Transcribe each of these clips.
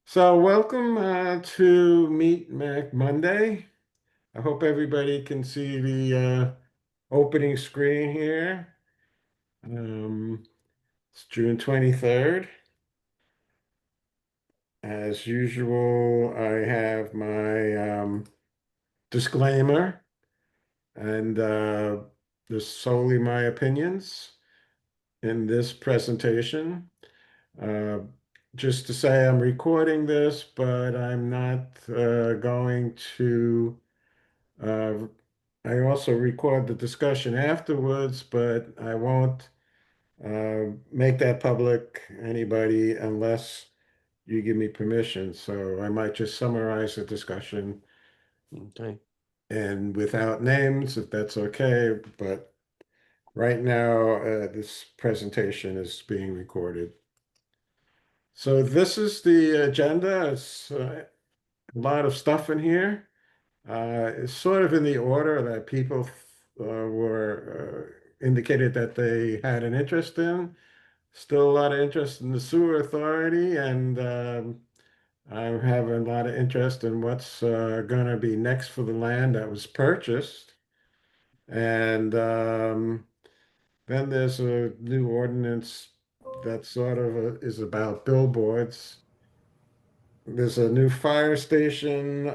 So welcome to Meet Mac Monday. I hope everybody can see the opening screen here. Um, it's June 23rd. As usual, I have my disclaimer, and this is solely my opinions in this presentation. Uh, just to say I'm recording this, but I'm not going to Uh, I also record the discussion afterwards, but I won't make that public anybody unless you give me permission. So I might just summarize the discussion, okay, and without names, if that's okay. But right now, this presentation is being recorded. So this is the agenda. It's a lot of stuff in here. It's sort of in the order that people were indicated that they had an interest in. Still a lot of interest in the sewer authority, and I'm having a lot of interest in what's going to be next for the land that was purchased. And then there's a new ordinance that sort of is about billboards. There's a new fire station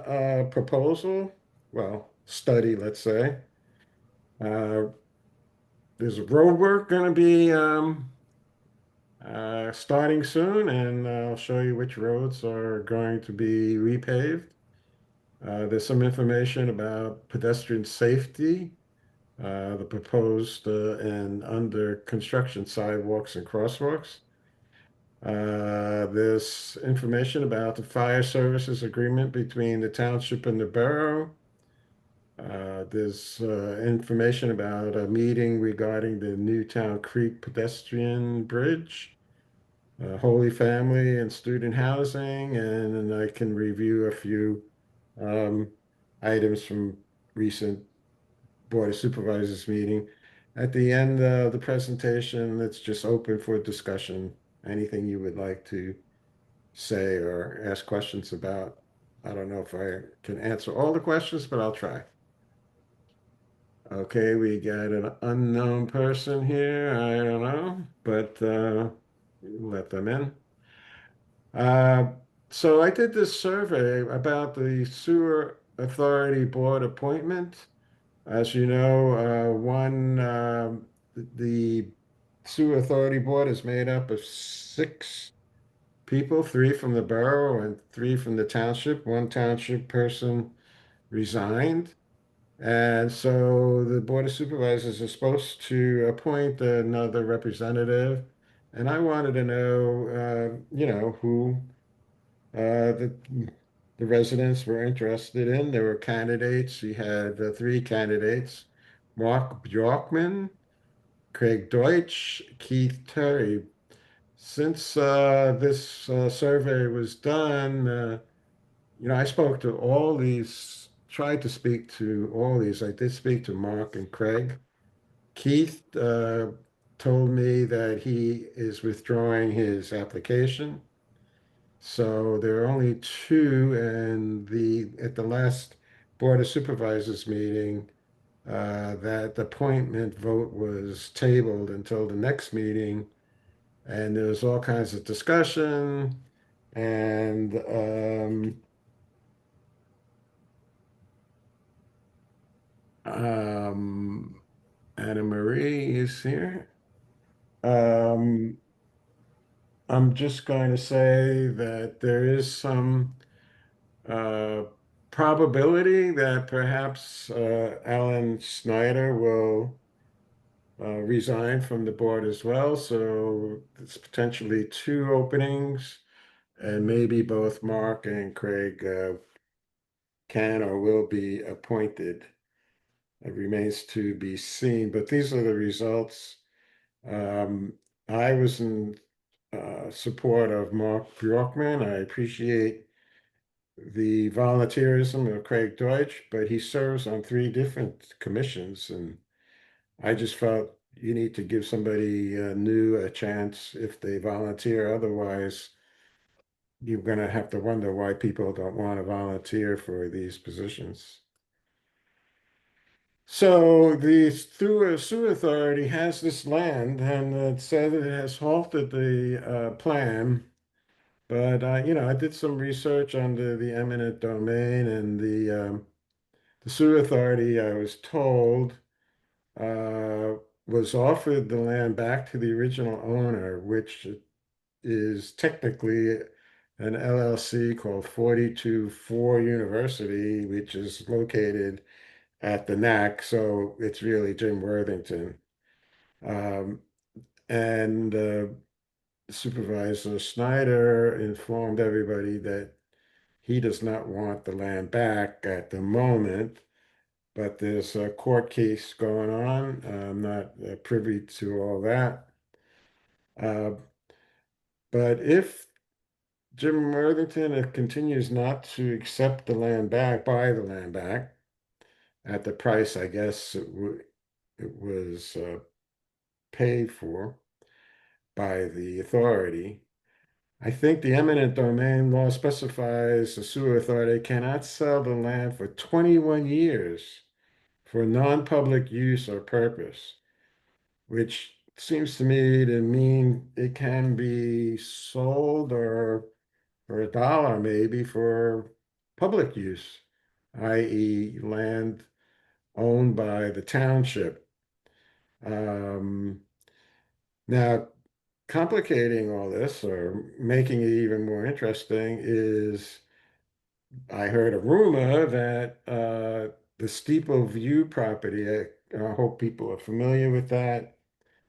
proposal, well, study, let's say. Uh, there's road work going to be starting soon, and I'll show you which roads are going to be repaved. There's some information about pedestrian safety, the proposed and under construction sidewalks and crosswalks. There's information about the fire services agreement between the township and the borough. There's information about a meeting regarding the Newtown Creek pedestrian bridge, Holy Family and student housing, and then I can review a few um, items from recent Board of Supervisors meeting. At the end of the presentation, it's just open for discussion. Anything you would like to say or ask questions about. I don't know if I can answer all the questions, but I'll try. Okay, we got an unknown person here. I don't know, but let them in. Uh, so I did this survey about the sewer authority board appointment. As you know, the sewer authority board is made up of six people, three from the borough and three from the township. One township person resigned. And so the Board of Supervisors is supposed to appoint another representative. And I wanted to know, who the residents were interested in. There were candidates. We had three candidates: Mark Bjorkman, Craig Deutsch, Keith Terry. Since this survey was done, I spoke to all these, tried to speak to all these. I did speak to Mark and Craig. Keith told me that he is withdrawing his application. So there are only two, and at the last Board of Supervisors meeting, that appointment vote was tabled until the next meeting, and there was all kinds of discussion, and Anna Marie is here. Um, I'm just going to say that there is some uh, probability that perhaps Alan Snyder will resign from the board as well. So it's potentially two openings, and maybe both Mark and Craig can or will be appointed. It remains to be seen, but these are the results. Um, I was in support of Mark Bjorkman. I appreciate the volunteerism of Craig Deutsch, but he serves on three different commissions, and I just felt you need to give somebody new a chance if they volunteer. Otherwise, you're going to have to wonder why people don't want to volunteer for these positions. So the sewer authority has this land, and it said it has halted the plan. But I did some research under the eminent domain, and the sewer authority, I was told, uh, was offered the land back to the original owner, which is technically an LLC called 424 University, which is located at the NAC. So it's really Jim Worthington. Um, and Supervisor Snyder informed everybody that he does not want the land back at the moment, but there's a court case going on. I'm not privy to all that. Uh, but if Jim Worthington continues not to accept the land back, buy the land back at the price, I guess it was paid for by the authority. I think the eminent domain law specifies the sewer authority cannot sell the land for 21 years for non-public use or purpose, which seems to me to mean it can be sold or for $1 maybe for public use, i.e. land owned by the township. Um, Now, complicating all this or making it even more interesting is I heard a rumor that the Steeple View property, I hope people are familiar with that.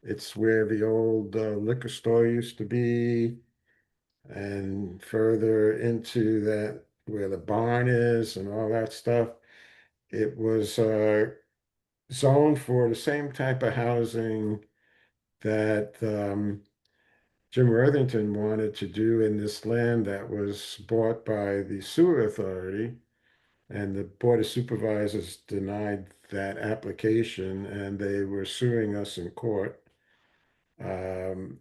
It's where the old liquor store used to be, and further into that, where the barn is and all that stuff. It was zoned for the same type of housing that Jim Worthington wanted to do in this land that was bought by the sewer authority, and the Board of Supervisors denied that application, and they were suing us in court. Um,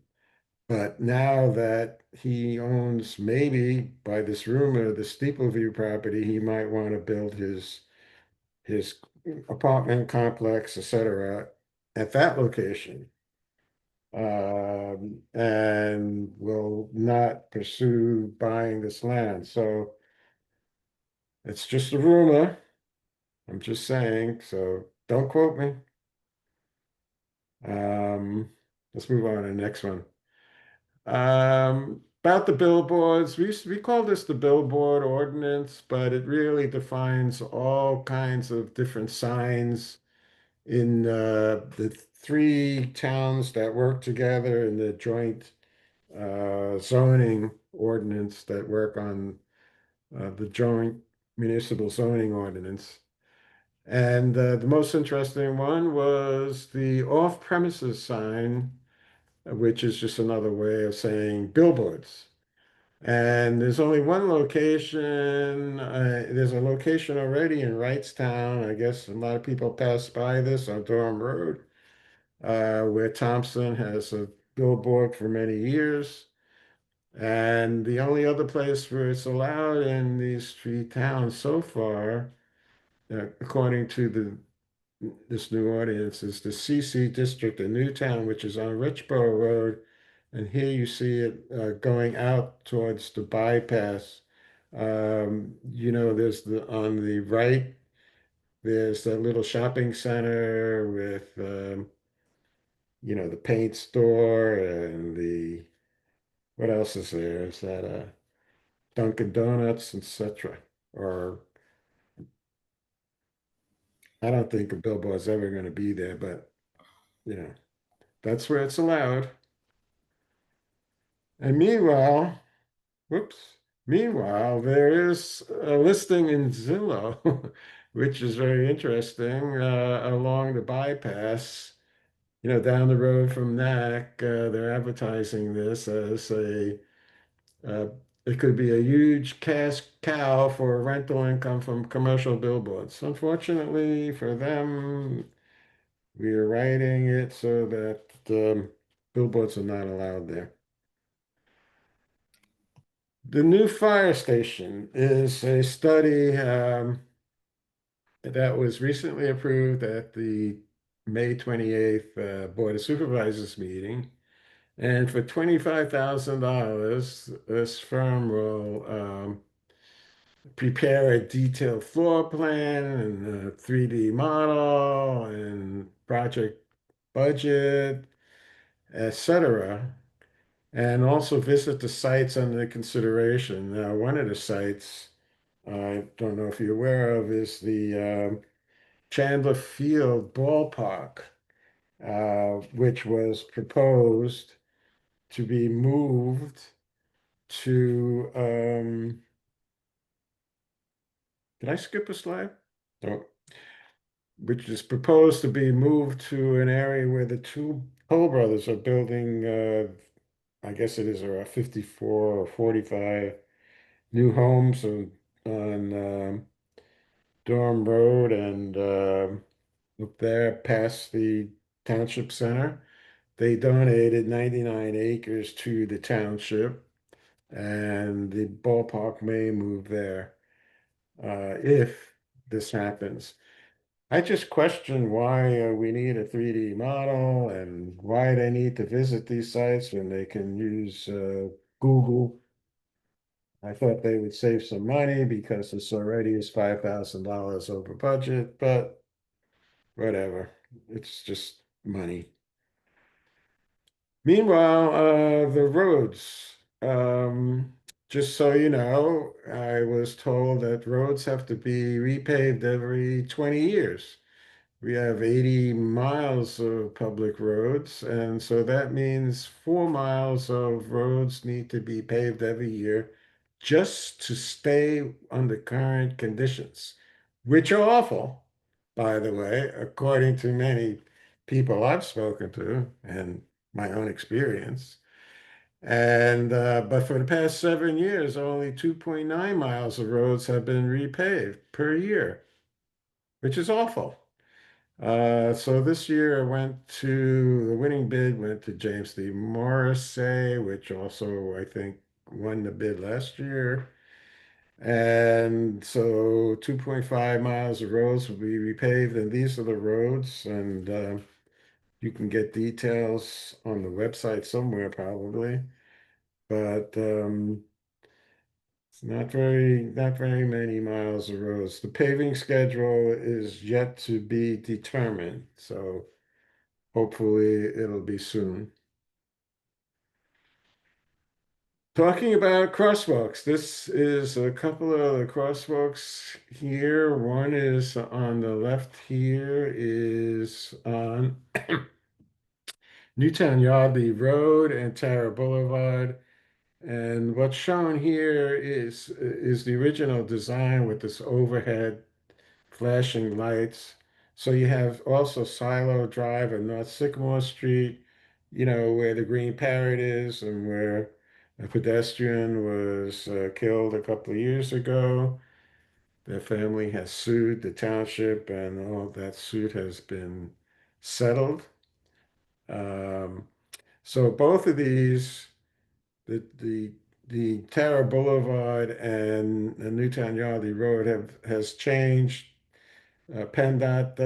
but now that he owns, maybe by this rumor, the Steepleview property, he might want to build his apartment complex, etc., at that location. And will not pursue buying this land. So it's just a rumor. I'm just saying, so don't quote me. Um, let's move on to the next one. About the billboards, we call this the billboard ordinance, but it really defines all kinds of different signs in the three towns that work together in the joint zoning ordinance that work on the joint municipal zoning ordinance. And the most interesting one was the off-premises sign, which is just another way of saying billboards. And there's only one location. There's a location already in Wrightstown. I guess a lot of people pass by this on Durham Road, where Thompson has a billboard for many years. And the only other place where it's allowed in these three towns so far, according to this new ordinance, is the CC district in Newtown, which is on Richborough Road. And here you see it going out towards the bypass. There's on the right, there's that little shopping center with, the paint store and what else is there? Is that Dunkin' Donuts, etc. Or I don't think a billboard's ever going to be there, but you know, that's where it's allowed. And whoops, meanwhile, there is a listing in Zillow, which is very interesting, along the bypass, down the road from NAC. They're advertising this as uh, it could be a huge cash cow for rental income from commercial billboards. Unfortunately for them, we are writing it so that billboards are not allowed there. The new fire station is a study that was recently approved at the May 28th Board of Supervisors meeting. And for $25,000, this firm will prepare a detailed floor plan and a 3D model and project budget, etc., and also visit the sites under consideration. Now, one of the sites, I don't know if you're aware of, is the Chandler Field Ballpark, which was proposed to be moved to, did I skip a slide? No, which is proposed to be moved to an area where the two Toll Brothers are building, I guess it is around 54 or 45 new homes on Durham Road and up there past the township center. They donated 99 acres to the township, and the ballpark may move there if this happens. I just question why we need a 3D model and why they need to visit these sites when they can use Google. I thought they would save some money because this already is $5,000 over budget, but whatever. It's just money. Meanwhile, the roads. Just so you know, I was told that roads have to be repaved every 20 years. We have 80 miles of public roads, and so that means 4 miles of roads need to be paved every year just to stay under current conditions, which are awful, by the way, according to many people I've spoken to and my own experience. And but for the past 7 years, only 2.9 miles of roads have been repaved per year, which is awful. So this year I went to the winning bid went to James D. Morrissey, which also I think won the bid last year. And so 2.5 miles of roads will be repaved, and these are the roads, and you can get details on the website somewhere probably, but it's not very many miles of roads. The paving schedule is yet to be determined, so hopefully it'll be soon. Talking about crosswalks, this is a couple of the crosswalks here. One is on the left here is on Newtown Yardley Road and Tara Boulevard. And what's shown here is the original design with this overhead flashing lights. So you have also Silo Drive and North Sycamore Street, where the Green Parrot is and where a pedestrian was killed a couple of years ago. Their family has sued the township, and all that suit has been settled. Um, so both of these, the Tara Boulevard and the Newtown Yardley Road has changed. PennDOT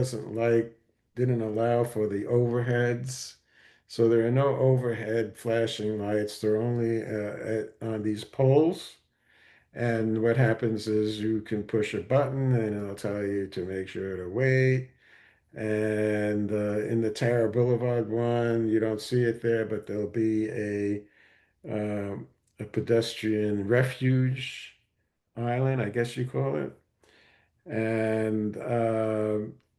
didn't allow for the overheads. So there are no overhead flashing lights. They're only on these poles. And what happens is you can push a button and it'll tell you to make sure to wait. And in the Tara Boulevard one, you don't see it there, but there'll be a pedestrian refuge island, I guess you call it. And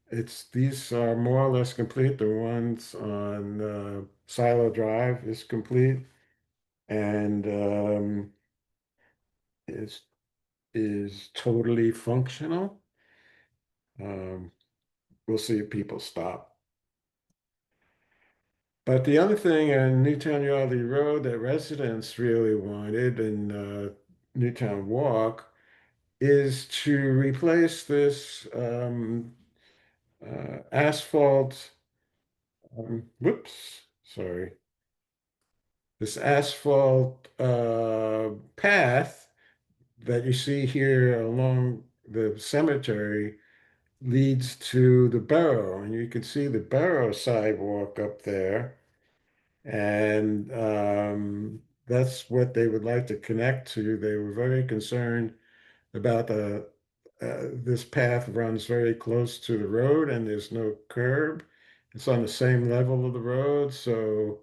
it's these are more or less complete. The ones on Silo Drive is complete and is totally functional. Um, we'll see if people stop. But the other thing on Newtown Yardley Road that residents really wanted and Newtown Walk is to replace this asphalt. Whoops, sorry. this asphalt path that you see here along the cemetery leads to the borough, and you can see the borough sidewalk up there. And that's what they would like to connect to. They were very concerned about this path runs very close to the road and there's no curb. It's on the same level of the road, so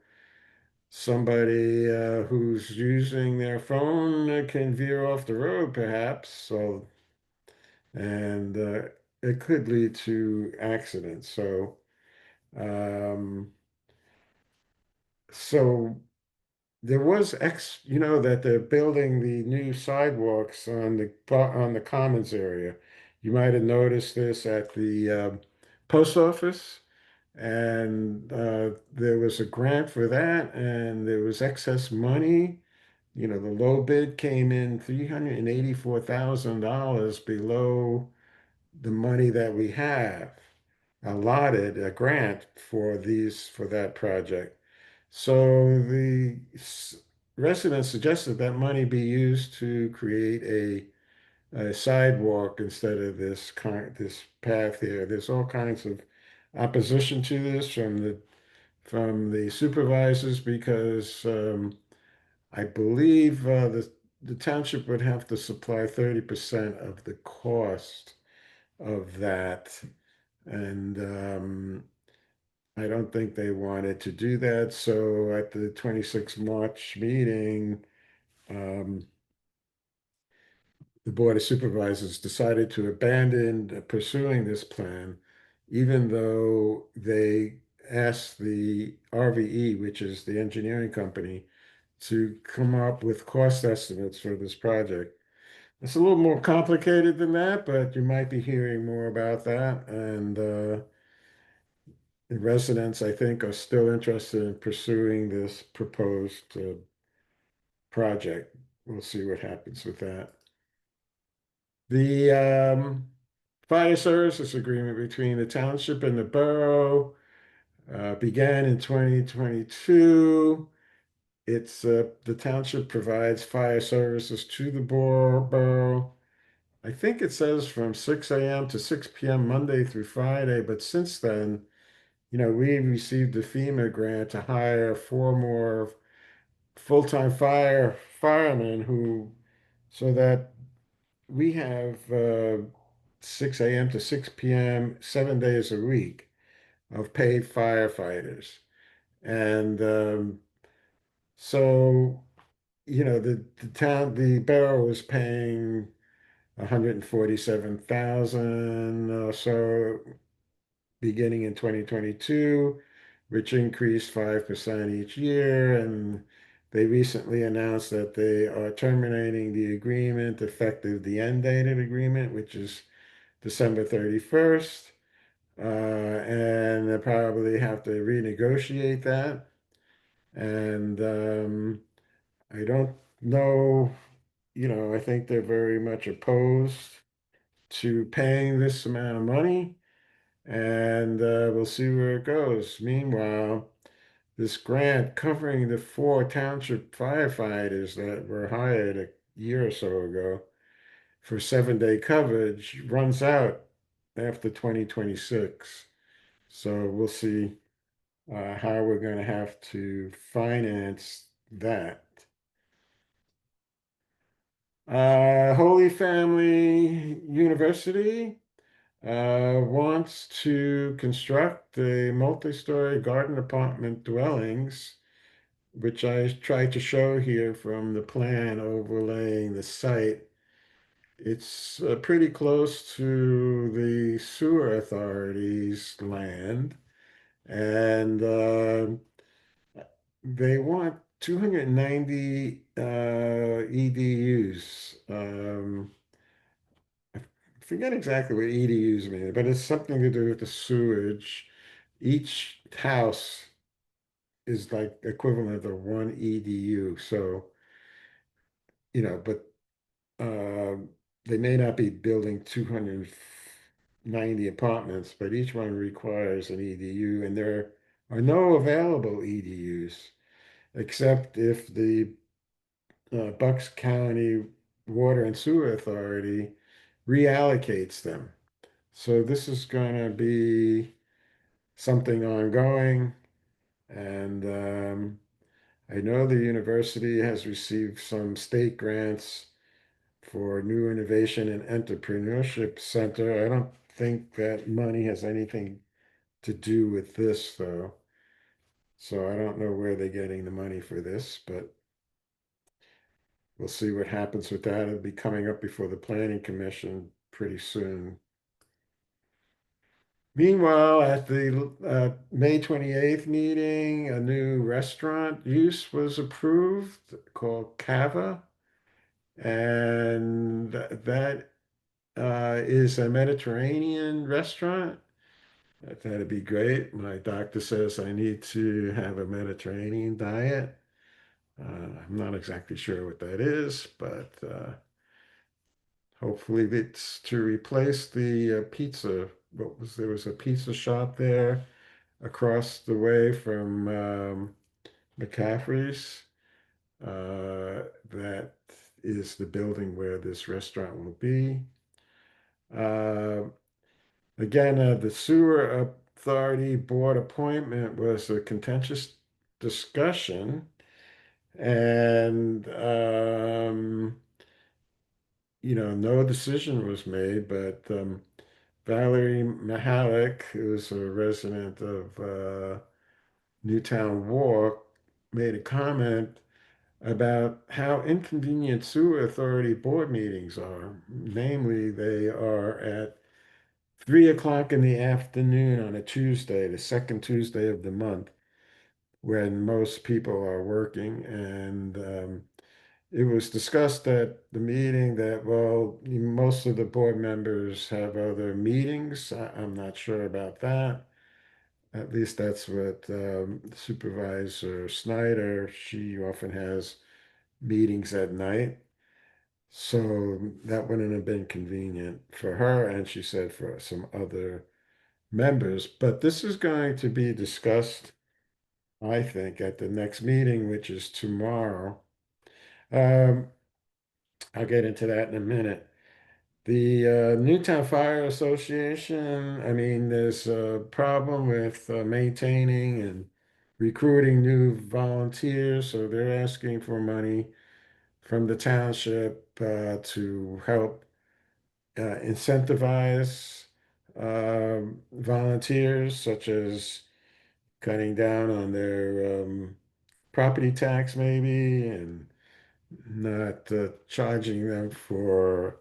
somebody who's using their phone can veer off the road perhaps. So, and it could lead to accidents. Um, so there was that they're building the new sidewalks on the Commons area. You might have noticed this at the post office, and there was a grant for that, and there was excess money. The low bid came in $384,000 below the money that we have allotted a grant for that project. So the residents suggested that money be used to create a sidewalk instead of this path here. There's all kinds of opposition to this from the supervisors because I believe the township would have to supply 30% of the cost of that. And I don't think they wanted to do that. So at the 26th March meeting, um, the Board of Supervisors decided to abandon pursuing this plan, even though they asked the RVE, which is the engineering company, to come up with cost estimates for this project. It's a little more complicated than that, but you might be hearing more about that. And the residents, I think, are still interested in pursuing this proposed project. We'll see what happens with that. The fire services agreement between the township and the borough began in 2022. The township provides fire services to the borough. I think it says from 6 a.m. to 6 p.m. Monday through Friday, but since then, we received a FEMA grant to hire four more full-time firemen so that we have 6 a.m. to 6 p.m., 7 days a week of paid firefighters. And so, the borough was paying 147,000 or so beginning in 2022, which increased 5% each year. And they recently announced that they are terminating the agreement effective the end date of the agreement, which is December 31st. And they probably have to renegotiate that. And I don't know, I think they're very much opposed to paying this amount of money. And we'll see where it goes. Meanwhile, this grant covering the four township firefighters that were hired a year or so ago for 7 day coverage runs out after 2026. So we'll see how we're going to have to finance that. Holy Family University wants to construct a multi-story garden apartment dwellings, which I tried to show here from the plan overlaying the site. It's pretty close to the sewer authority's land, and they want 290 EDUs. I forget exactly what EDUs mean, but it's something to do with the sewage. Each house is like equivalent of one EDU. So, but um, they may not be building 290 apartments, but each one requires an EDU, and there are no available EDUs. except if the Bucks County Water and Sewer Authority reallocates them. So this is going to be something ongoing, and I know the university has received some state grants for New Innovation and Entrepreneurship Center. I don't think that money has anything to do with this, though. So I don't know where they're getting the money for this, but we'll see what happens with that. It'll be coming up before the Planning Commission pretty soon. Meanwhile, at the May 28th meeting, a new restaurant use was approved called Cava, and that is a Mediterranean restaurant. That'd be great. My doctor says I need to have a Mediterranean diet. I'm not exactly sure what that is, but hopefully it's to replace the pizza. There was a pizza shop there across the way from McCaffrey's. That is the building where this restaurant will be. Uh, Again, the sewer authority board appointment was a contentious discussion, and no decision was made. But Valerie Mahalik, who's a resident of Newtown Walk, made a comment about how inconvenient sewer authority board meetings are. Namely, they are at 3 o'clock in the afternoon on a Tuesday, the second Tuesday of the month, when most people are working. And it was discussed at the meeting that, well, most of the board members have other meetings. I'm not sure about that. At least that's what Supervisor Snyder, she often has meetings at night. So that wouldn't have been convenient for her, and she said for some other members. But this is going to be discussed, I think, at the next meeting, which is tomorrow. Um, I'll get into that in a minute. The Newtown Fire Association, I mean, there's a problem with maintaining and recruiting new volunteers, so they're asking for money from the township to help incentivize volunteers, such as cutting down on their property tax, maybe, and not charging them for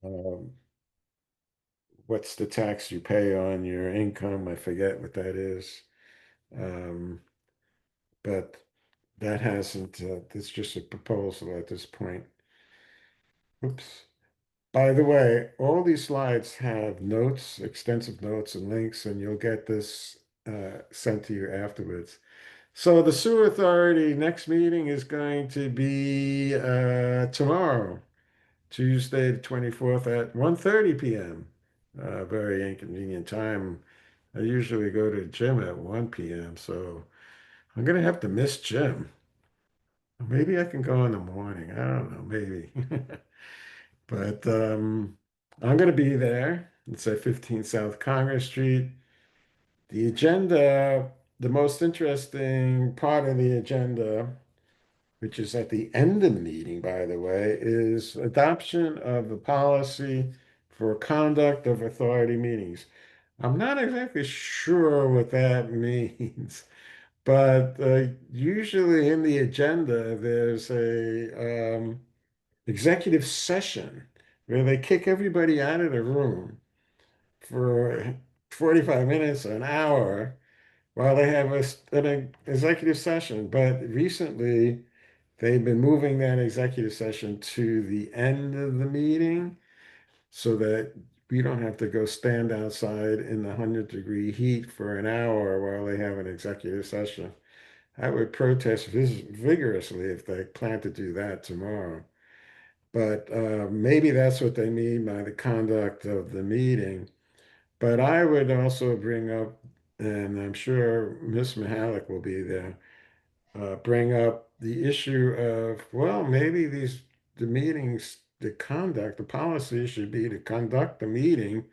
um, what's the tax you pay on your income? I forget what that is. Um, but that hasn't, it's just a proposal at this point. Oops. By the way, all these slides have notes, extensive notes and links, and you'll get this sent to you afterwards. So the sewer authority next meeting is going to be tomorrow, Tuesday the 24th at 1:30 p.m. Very inconvenient time. I usually go to the gym at 1 p.m., so I'm gonna have to miss gym. Maybe I can go in the morning. I don't know, maybe. But I'm gonna be there. It's at 15 South Congress Street. The agenda, the most interesting part of the agenda, which is at the end of the meeting, by the way, is adoption of the policy for conduct of authority meetings. I'm not exactly sure what that means, but usually in the agenda, there's a executive session where they kick everybody out of the room for 45 minutes, an hour, while they have an executive session. But recently, they've been moving that executive session to the end of the meeting so that we don't have to go stand outside in the 100-degree heat for an hour while they have an executive session. I would protest vigorously if they plan to do that tomorrow. But maybe that's what they mean by the conduct of the meeting. But I would also bring up, and I'm sure Miss Mahalik will be there, bring up the issue of, well, maybe the meetings, the policy should be to conduct the meeting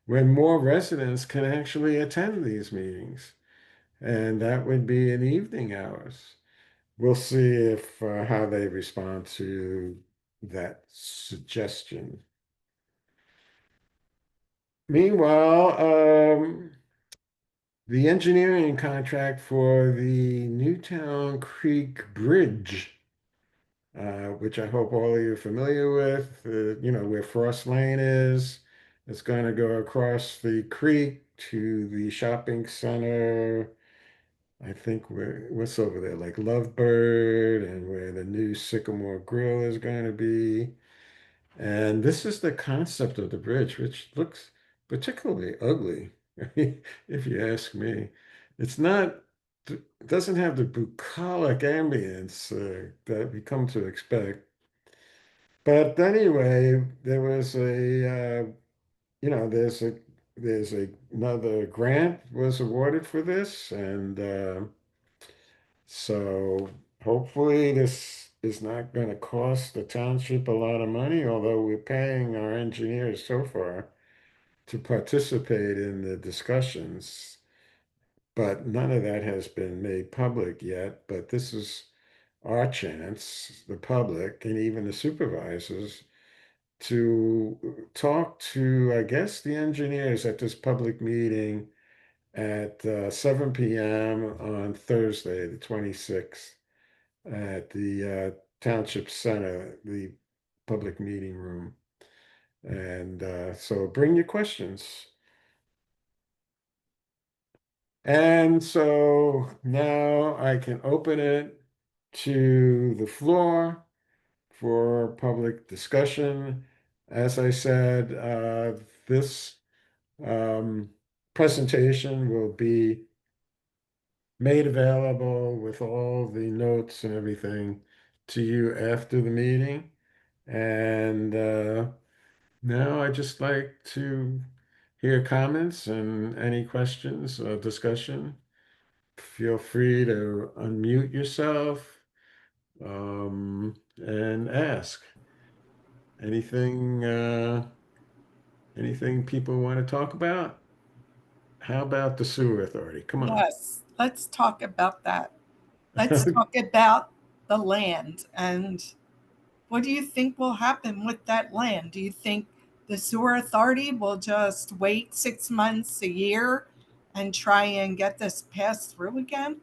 when more residents can actually attend these meetings. And that would be in the evening hours. We'll see if how they respond to that suggestion. Meanwhile, the engineering contract for the Newtown Creek Bridge, which I hope all of you are familiar with, where Frost Lane is. It's going to go across the creek to the shopping center. I think what's over there, like Lovebird, and where the new Sycamore Grill is going to be. And this is the concept of the bridge, which looks particularly ugly, if you ask me. It's not, it doesn't have the bucolic ambience that we come to expect. But anyway, there was another grant was awarded for this, and so hopefully this is not going to cost the township a lot of money, although we're paying our engineers so far to participate in the discussions. But none of that has been made public yet. But this is our chance, the public, and even the supervisors, to talk to, I guess, the engineers at this public meeting at 7 p.m. on Thursday, the 26th, at the Township Center, the public meeting room. And so bring your questions. And so now I can open it to the floor for public discussion. As I said, this um, presentation will be made available with all the notes and everything to you after the meeting. And now I just like to hear comments and any questions or discussion. Feel free to unmute yourself and ask anything. Anything people want to talk about? How about the sewer authority? Come on. Yes, let's talk about that. Let's talk about the land. And what do you think will happen with that land? Do you think the sewer authority will just wait 6 months, a year, and try and get this passed through again?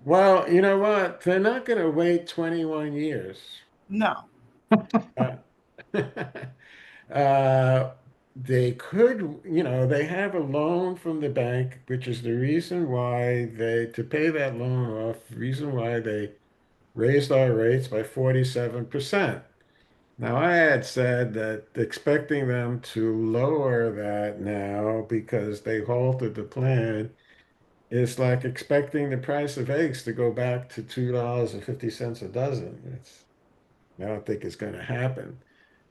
Well, you know what? They're not going to wait 21 years. No. Uh, uh, they could, they have a loan from the bank, which is the reason why to pay that loan off, the reason why they raised our rates by 47%. Now, I had said that expecting them to lower that now because they halted the plan is like expecting the price of eggs to go back to $2.50 a dozen. I don't think it's going to happen.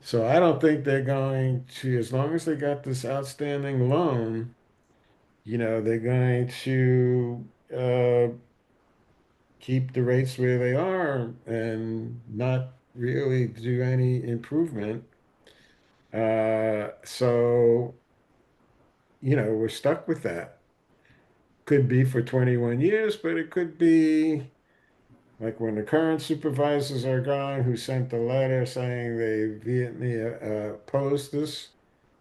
So I don't think they're going to, as long as they got this outstanding loan, they're going to keep the rates where they are and not really do any improvement. So, we're stuck with that. Could be for 21 years, but it could be like when the current supervisors are gone, who sent the letter saying they vehemently opposed this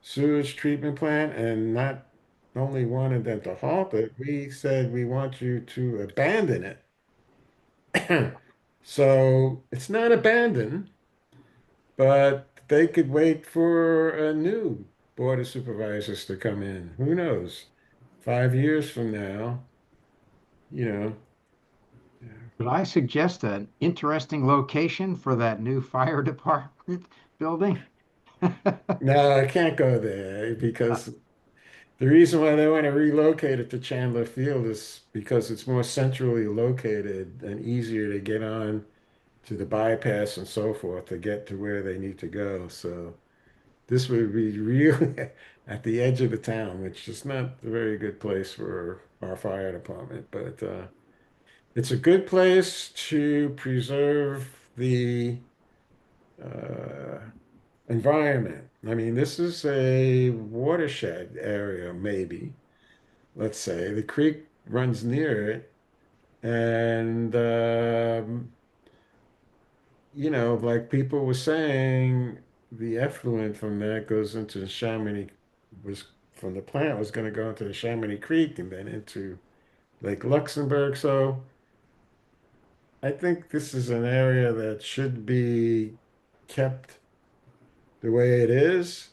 sewage treatment plant and not only wanted them to halt it, we said we want you to abandon it. So it's not abandoned, but they could wait for a new board of supervisors to come in. Who knows? 5 years from now, you know. Could I suggest an interesting location for that new fire department building? No, I can't go there because the reason why they want to relocate it to Chandler Field is because it's more centrally located and easier to get on to the bypass and so forth to get to where they need to go. So this would be really at the edge of the town, which is not a very good place for our fire department. But it's a good place to preserve the uh, environment. I mean, this is a watershed area, maybe. Let's say the creek runs near it, and like people were saying, the effluent from that goes into the Chamonix was from the plant was going to go into the Chamonix Creek and then into Lake Luxembourg. So I think this is an area that should be kept the way it is.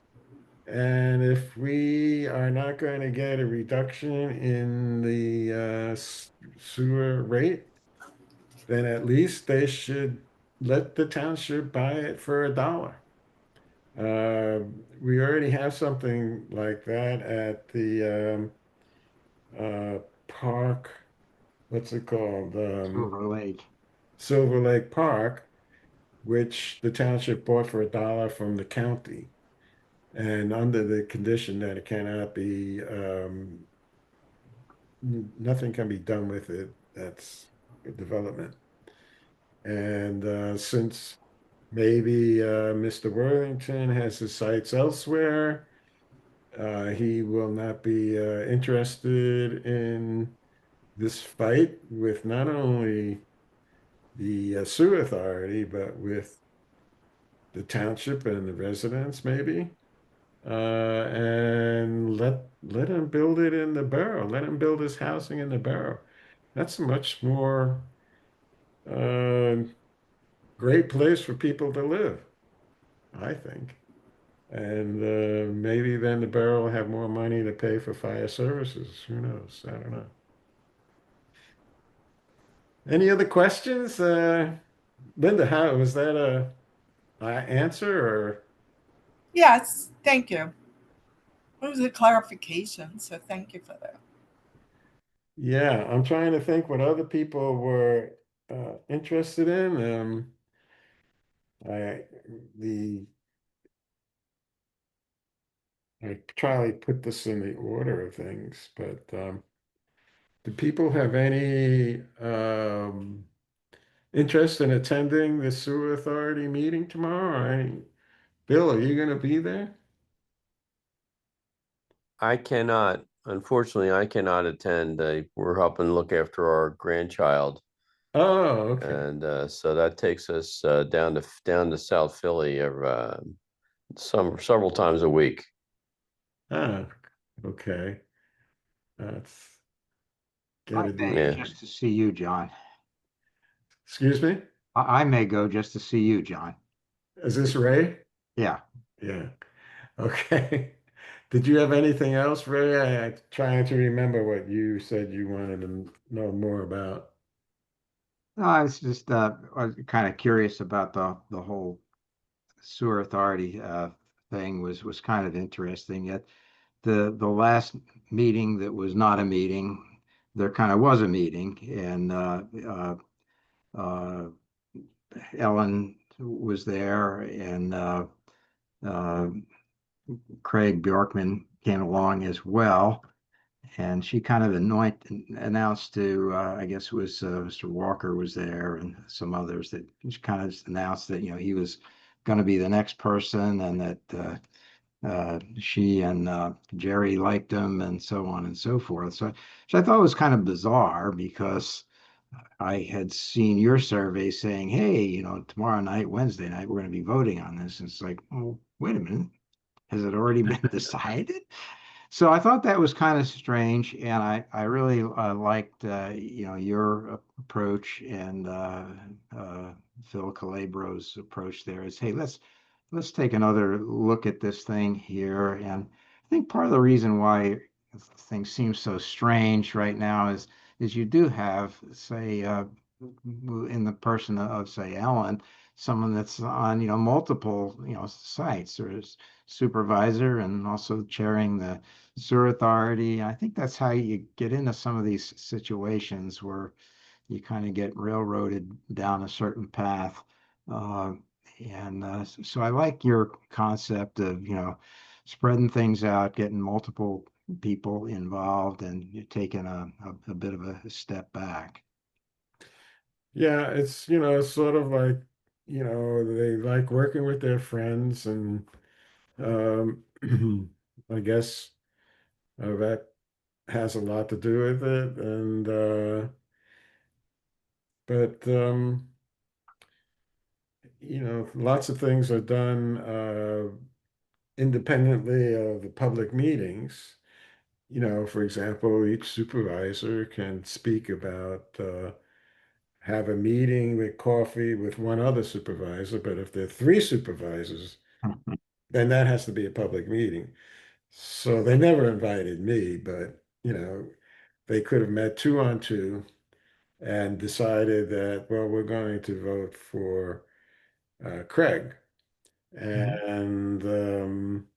And if we are not going to get a reduction in the sewer rate, then at least they should let the township buy it for $1. Uh, we already have something like that at the park. What's it called? Silver Lake. Silver Lake Park, which the township bought for $1 from the county. And under the condition that it cannot be, nothing can be done with it. That's a development. And since maybe Mr. Worthington has his sights elsewhere, he will not be interested in this fight with not only the sewer authority, but with the township and the residents, maybe. And let him build it in the borough. Let him build his housing in the borough. That's a much more uh, great place for people to live, I think. And maybe then the borough will have more money to pay for fire services. Who knows? I don't know. Any other questions? Linda, how was that a answer or? Yes, thank you. It was a clarification, so thank you for that. Yeah, I'm trying to think what other people were interested in. I the I try to put this in the order of things, but do people have any interest in attending the sewer authority meeting tomorrow? Bill, are you going to be there? I cannot, unfortunately, I cannot attend. We're helping look after our grandchild, Oh, okay. and so that takes us down to South Philly several times a week. Ah, okay. That's got I to may do. Yeah. just to see you, John. Excuse me? I may go just to see you, John. Is this Ray? Yeah. Yeah. Okay. Did you have anything else, Ray? I'm trying to remember what you said you wanted to know more about. No, I was just I was kind of curious about the whole sewer authority thing was kind of interesting. Yet the last meeting that was not a meeting, there kind of was a meeting, and uh, Ellen was there, and uh, Craig Bjorkman came along as well. And she kind of announced to, I guess it was Mr. Walker was there and some others that she kind of announced that, he was going to be the next person, and that she and Jerry liked him and so on and so forth. So I thought it was kind of bizarre because I had seen your survey saying, hey, tomorrow night, Wednesday night, we're going to be voting on this. And it's like, oh, wait a minute. Has it already been decided? So I thought that was kind of strange, and I really liked your approach, and Phil Calabro's approach there is, hey, let's take another look at this thing here. And I think part of the reason why things seem so strange right now is you do have, say, in the person of, say, Ellen, someone that's on multiple sites. There's supervisor and also chairing the sewer authority. I think that's how you get into some of these situations where you kind of get railroaded down a certain path. Uh, and so I like your concept of, spreading things out, getting multiple people involved, and you're taking a bit of a step back. Yeah, it's, sort of like, they like working with their friends and um I guess that has a lot to do with it. And but lots of things are done independently of the public meetings. For example, each supervisor can speak about have a meeting with coffee with one other supervisor, but if there are three supervisors, then that has to be a public meeting. So they never invited me, but they could have met two on two and decided that, well, we're going to vote for Craig. Mhm. And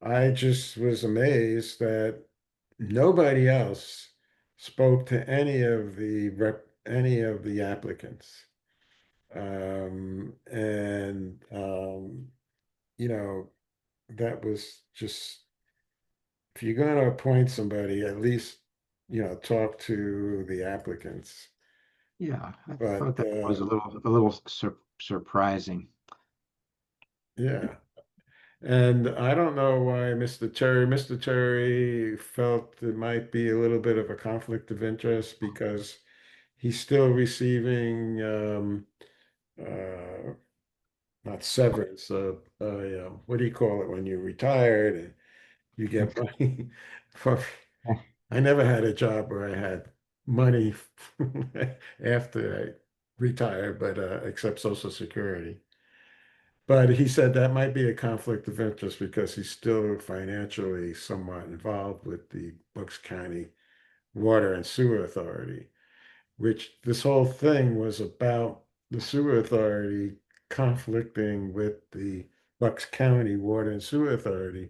I just was amazed that nobody else spoke to any of the applicants. And you know, that was just, if you're going to appoint somebody, at least, talk to the applicants. Yeah, I But thought that was a little surprising. yeah. And I don't know why Mr. Terry felt there might be a little bit of a conflict of interest because he's still receiving not severance, what do you call it when you're retired and you get money for, I never had a job where I had money after I retired, but except Social Security. But he said that might be a conflict of interest because he's still financially somewhat involved with the Bucks County Water and Sewer Authority, which this whole thing was about the sewer authority conflicting with the Bucks County Water and Sewer Authority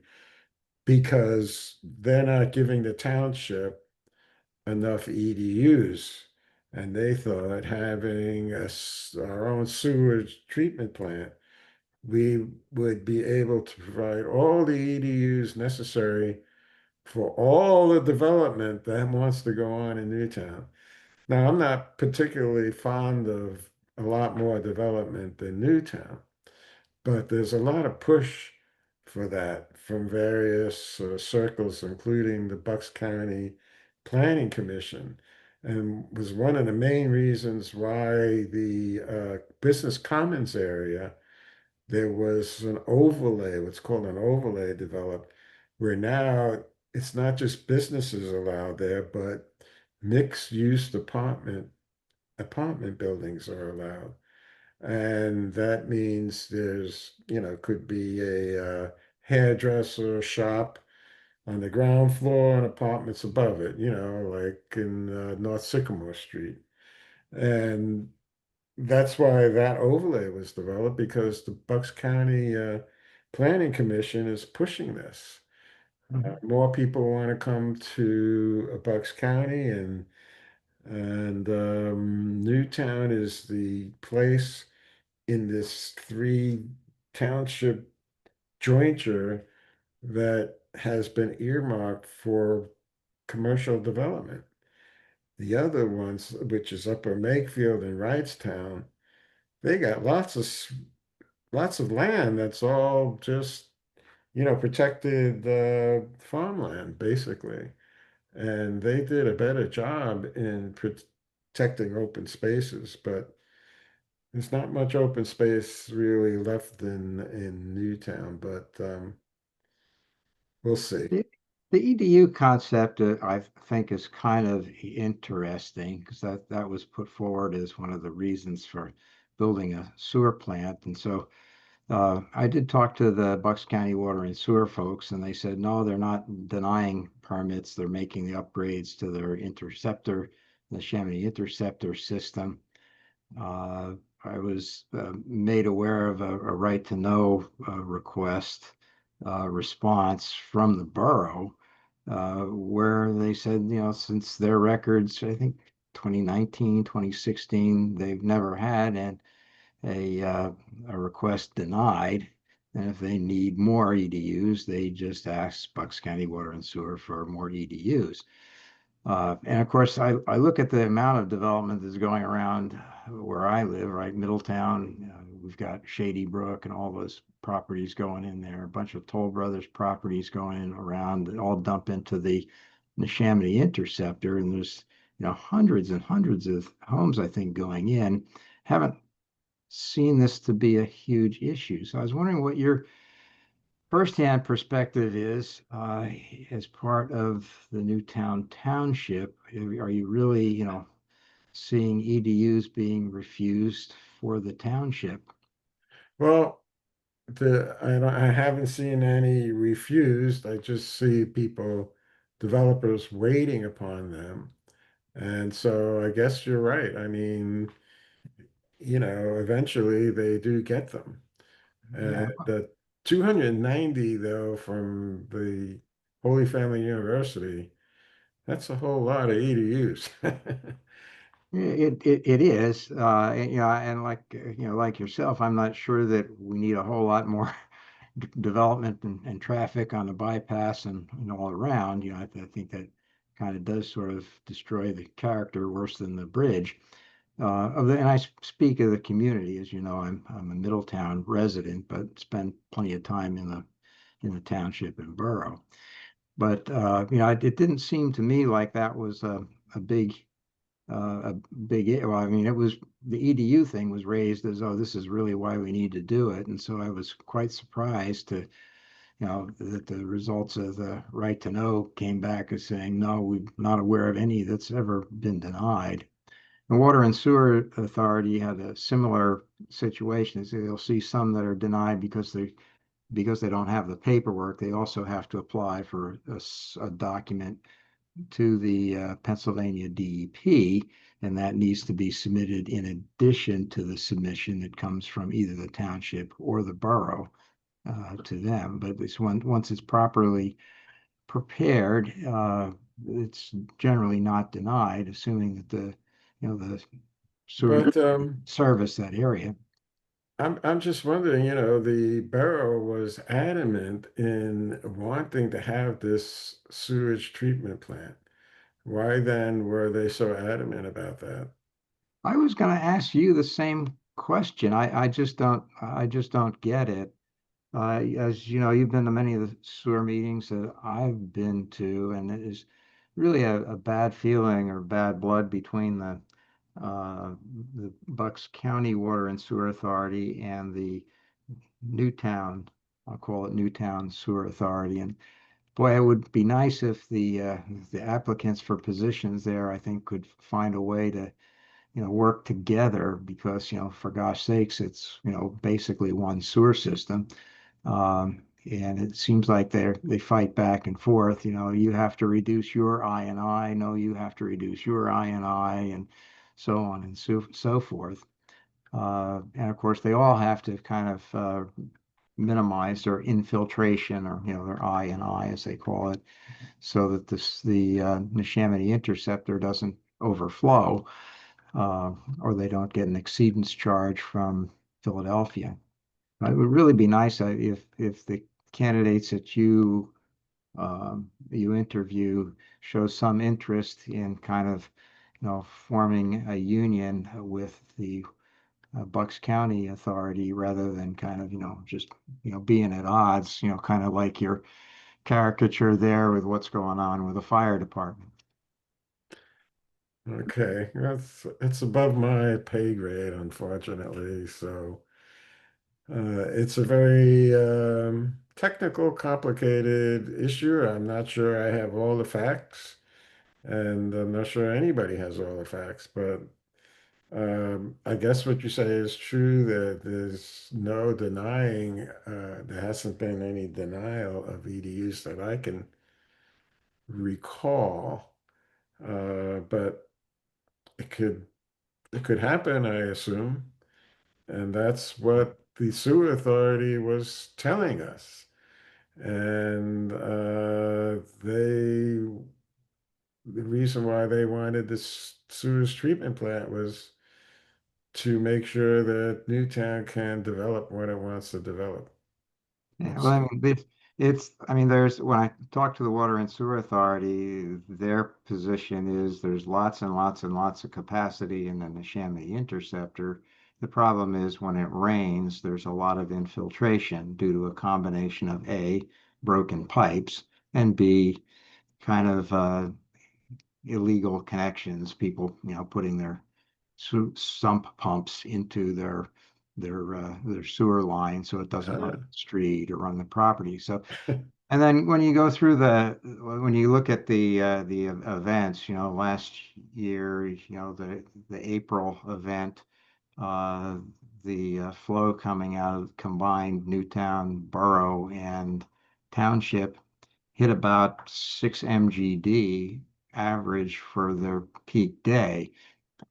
because they're not giving the township enough EDUs. And they thought having our own sewage treatment plant, we would be able to provide all the EDUs necessary for all the development that wants to go on in Newtown. Now, I'm not particularly fond of a lot more development than Newtown, but there's a lot of push for that from various circles, including the Bucks County Planning Commission, and was one of the main reasons why the Business Commons area, there was an overlay, what's called an overlay developed, where now it's not just businesses allowed there, but mixed use apartment buildings are allowed. And that means there's, could be a hairdresser shop on the ground floor and apartments above it, like in North Sycamore Street. And that's why that overlay was developed because the Bucks County Planning Commission is pushing this. Mhm. More people want to come to Bucks County, and Newtown is the place in this three township jointure that has been earmarked for commercial development. The other ones, which is Upper Makefield and Wrightstown, they got lots of land that's all just, protected farmland, basically. And they did a better job in protecting open spaces, but there's not much open space really left in Newtown, but we'll see. The EDU concept, I think, is kind of interesting because that was put forward as one of the reasons for building a sewer plant. And so I did talk to the Bucks County Water and Sewer folks, and they said, no, they're not denying permits. They're making the upgrades to their interceptor, the Chamonix interceptor system. I was made aware of a right to know request response from the borough where they said, since their records, I think 2019, 2016, they've never had a request denied. And if they need more EDUs, they just ask Bucks County Water and Sewer for more EDUs. And of course, I look at the amount of development that's going around where I live, right, Middletown, we've got Shady Brook and all those properties going in there, a bunch of Toll Brothers properties going in around that all dump into the Neshaminy Interceptor, and there's hundreds and hundreds of homes I think going in. Haven't seen this to be a huge issue. So I was wondering what your firsthand perspective is as part of the Newtown Township. Are you really, seeing EDUs being refused for the township? Well, I haven't seen any refused. I just see people, developers waiting upon them. And so I guess you're right. I mean, eventually they do get them. Yeah, And the 290 though from the Holy Family University, that's a whole lot of EDUs. it is. And like like yourself, I'm not sure that we need a whole lot more development and traffic on the bypass and all around. I think that kind of does sort of destroy the character worse than the bridge. And I speak of the community, as you know, I'm a Middletown resident, but spend plenty of time in the township and borough. But it didn't seem to me like that was a big well, I mean, it was the EDU thing was raised as, oh, this is really why we need to do it. And so I was quite surprised to, that the results of the right to know came back as saying, no, we're not aware of any that's ever been denied. The Water and Sewer Authority had a similar situation. So you'll see some that are denied because they don't have the paperwork. They also have to apply for a document to the Pennsylvania DEP, and that needs to be submitted in addition to the submission that comes from either the township or the borough to them. But once it's properly prepared, it's generally not denied, assuming that the sewer But service that area. I'm just wondering, the borough was adamant in wanting to have this sewage treatment plant. Why then were they so adamant about that? I was going to ask you the same question. I just don't get it. As you know, you've been to many of the sewer meetings that I've been to, and it is really a bad feeling or bad blood between the Bucks County Water and Sewer Authority and the Newtown, I'll call it Newtown Sewer Authority. And boy, it would be nice if the applicants for positions there, I think, could find a way to work together because, for gosh sakes, it's, basically one sewer system. And it seems like they fight back and forth. You have to reduce your I and I. No, you have to reduce your I and so on and so forth. And of course, they all have to kind of minimize their infiltration or their I and I as they call it, so that the Neshaminy Interceptor doesn't overflow or they don't get an exceedance charge from Philadelphia. It would really be nice if the candidates that you interview show some interest in kind of forming a union with the Bucks County Authority rather than kind of just being at odds, kind of like your caricature there with what's going on with the fire department. Okay, it's above my pay grade, unfortunately. So it's a very technical, complicated issue. I'm not sure I have all the facts, and I'm not sure anybody has all the facts, but I guess what you say is true that there's no denying, there hasn't been any denial of EDUs that I can recall. But it could it could happen, I assume. And that's what the sewer authority was telling us. And the reason why they wanted this sewage treatment plant was to make sure that Newtown can develop what it wants to develop. Yeah, well, It's, I mean, I mean, when I talk to the Water and Sewer Authority, their position is there's lots and lots and lots of capacity in the Neshaminy Interceptor. The problem is when it rains, there's a lot of infiltration due to a combination of A, broken pipes, and B, kind of illegal connections, people, putting their sump pumps into their sewer line so it doesn't run the street or run the property. So, and then when you go through when you look at the events, last year, the April event, uh, the flow coming out of combined Newtown Borough and Township hit about 6 MGD average for their peak day,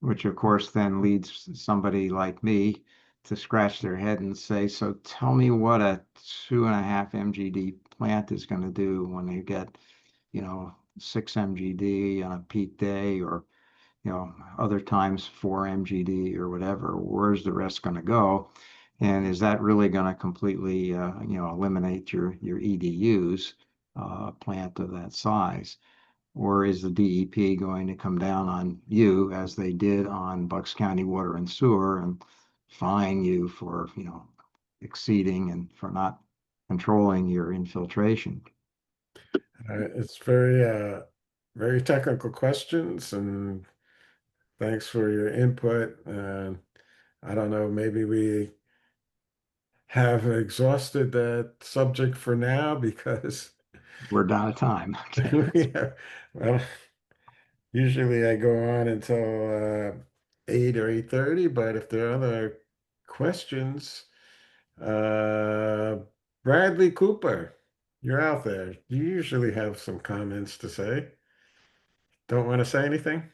which of course then leads somebody like me to scratch their head and say, so tell me what a 2.5 MGD plant is going to do when they get, 6 MGD on a peak day, or, other times 4 MGD or whatever. Where's the rest going to go? And is that really going to completely, eliminate your EDUs, plant of that size? Or is the DEP going to come down on you as they did on Bucks County Water and Sewer and fine you for, exceeding and for not controlling your infiltration? It's very technical questions, and thanks for your input. I don't know, maybe we have exhausted that subject for now because We're down of time. yeah, well, usually I go on until 8 or 8:30, but if there are other questions, uh, Bradley Cooper, you're out there. You usually have some comments to say. Don't want to say anything?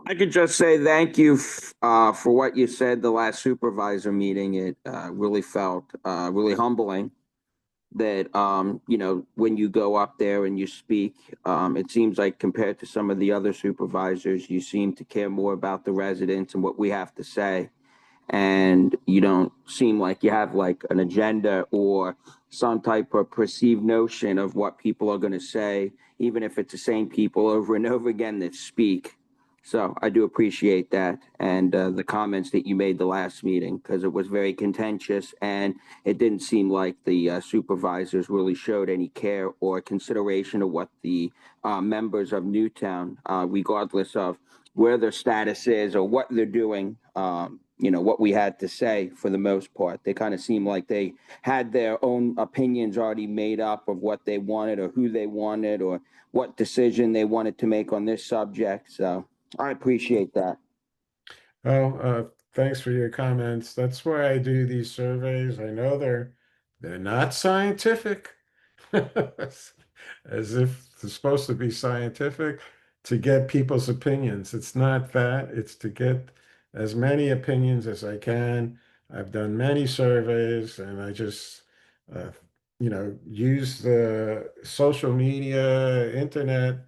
I could just say thank you for what you said the last supervisor meeting. It really felt really humbling that when you go up there and you speak, it seems like compared to some of the other supervisors, you seem to care more about the residents and what we have to say, and you don't seem like you have like an agenda or some type of perceived notion of what people are going to say, even if it's the same people over and over again that speak. So I do appreciate that, and the comments that you made the last meeting, because it was very contentious and it didn't seem like the supervisors really showed any care or consideration of what the members of Newtown, regardless of where their status is or what they're doing, what we had to say for the most part. They kind of seemed like they had their own opinions already made up of what they wanted or who they wanted or what decision they wanted to make on this subject. So I appreciate that. Well, thanks for your comments. That's why I do these surveys. I know they're not scientific, as if they're supposed to be scientific to get people's opinions. It's not that. It's to get as many opinions as I can. I've done many surveys, and I just, uh, use the social media, internet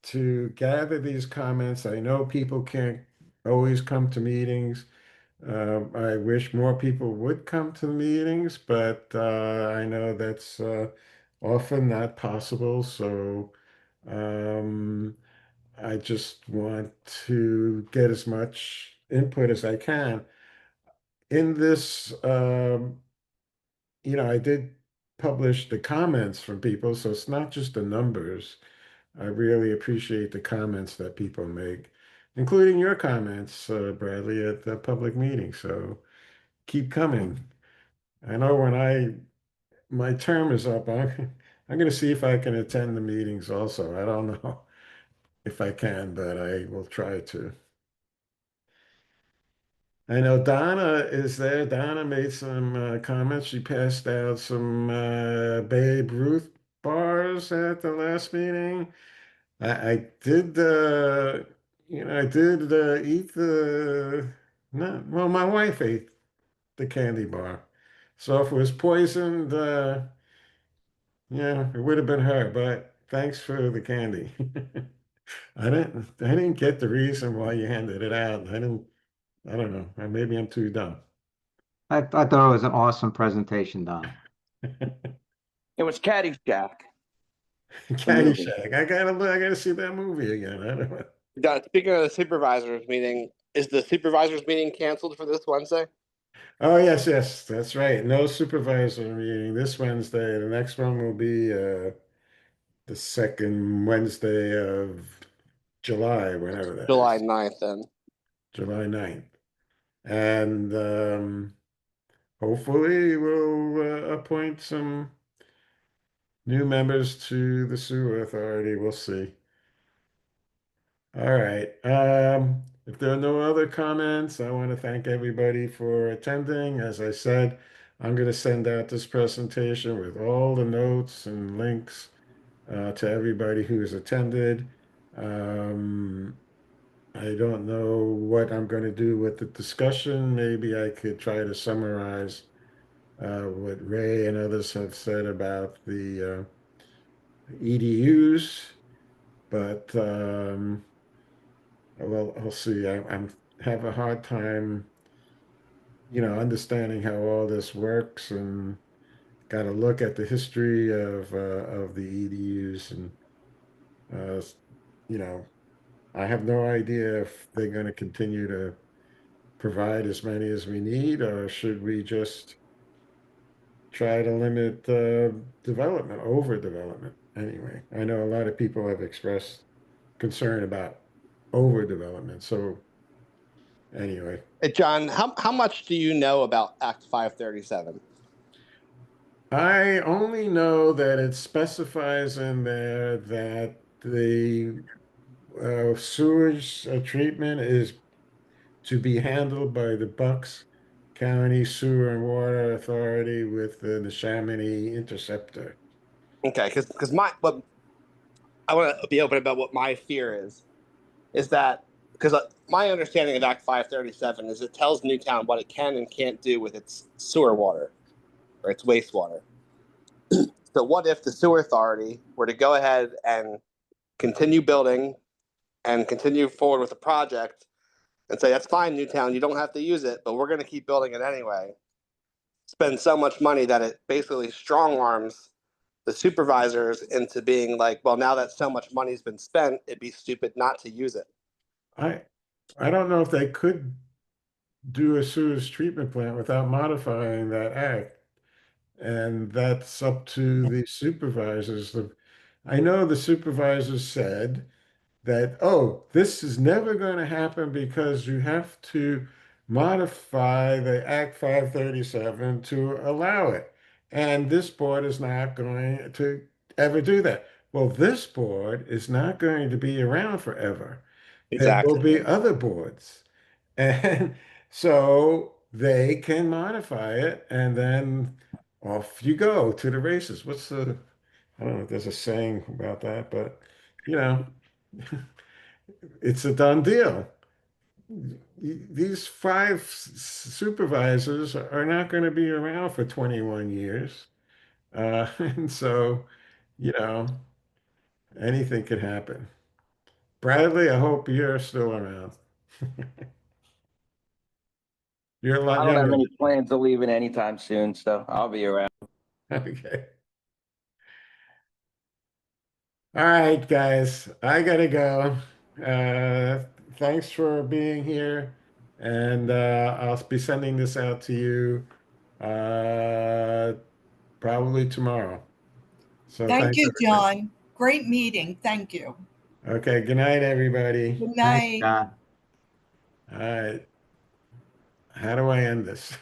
to gather these comments. I know people can't always come to meetings. I wish more people would come to the meetings, but I know that's often not possible. So um, I just want to get as much input as I can. In this, I did publish the comments from people, so it's not just the numbers. I really appreciate the comments that people make, including your comments, Bradley, at the public meeting. So keep coming. I know when my term is up, I'm going to see if I can attend the meetings also. I don't know if I can, but I will try to. I know Donna is there. Donna made some comments. She passed out some Babe Ruth bars at the last meeting. I did I did eat not well, my wife ate the candy bar. So if it was poisoned, yeah, it would have been her, but thanks for the candy. I didn't get the reason why you handed it out. I don't know. Maybe I'm too dumb. I thought it was an awesome presentation, Don. It was Caddyshack. Caddyshack. I gotta see that movie again. I don't know. John, speaking of the supervisors meeting, is the supervisors meeting canceled for this Wednesday? Oh, yes, yes, that's right. No supervisor meeting this Wednesday. The next one will be the second Wednesday of July, whenever that July is, 9th then. July 9th. And hopefully we'll appoint some new members to the sewer authority. We'll see. All right. If there are no other comments, I want to thank everybody for attending. As I said, I'm going to send out this presentation with all the notes and links to everybody who has attended. I don't know what I'm going to do with the discussion. Maybe I could try to summarize what Ray and others have said about the EDUs, but well, I'll see. I'm have a hard time, understanding how all this works, and got to look at the history of the EDUs, and uh, you know, I have no idea if they're going to continue to provide as many as we need, or should we just try to limit development, overdevelopment. Anyway, I know a lot of people have expressed concern about overdevelopment. So anyway, Hey, John, how much do you know about Act 537? I only know that it specifies in there that the sewage treatment is to be handled by the Bucks County Sewer and Water Authority with the Neshaminy Interceptor. Okay, because what I want to be open about what my fear is that because my understanding of Act 537 is it tells Newtown what it can and can't do with its sewer water or its wastewater. So what if the sewer authority were to go ahead and continue building and continue forward with the project and say, that's fine, Newtown, you don't have to use it, but we're going to keep building it anyway. Spend so much money that it basically strong arms the supervisors into being like, well, now that so much money's been spent, it'd be stupid not to use it. I I don't know if they could do a sewage treatment plant without modifying that act. And that's up to the supervisors. I know the supervisors said that, oh, this is never going to happen because you have to modify the Act 537 to allow it. And this board is not going to ever do that. Well, this board is not going to be around forever. There will be other boards. And so they can modify it, and then off you go to the races. I don't know if there's a saying about that, but you know, it's a done deal. These five supervisors are not going to be around for 21 years. And so, you know, anything could happen. Bradley, I hope you're still around. You're a I lot don't have younger. any plans of leaving anytime soon, so I'll be around. Okay. All right, guys, I gotta go. Thanks for being here, and I'll be sending this out to you probably tomorrow. So Thank thanks, you, everybody. John. Great meeting. Thank you. Okay, good night, everybody. Good Thanks, night. John. All right, how do I end this?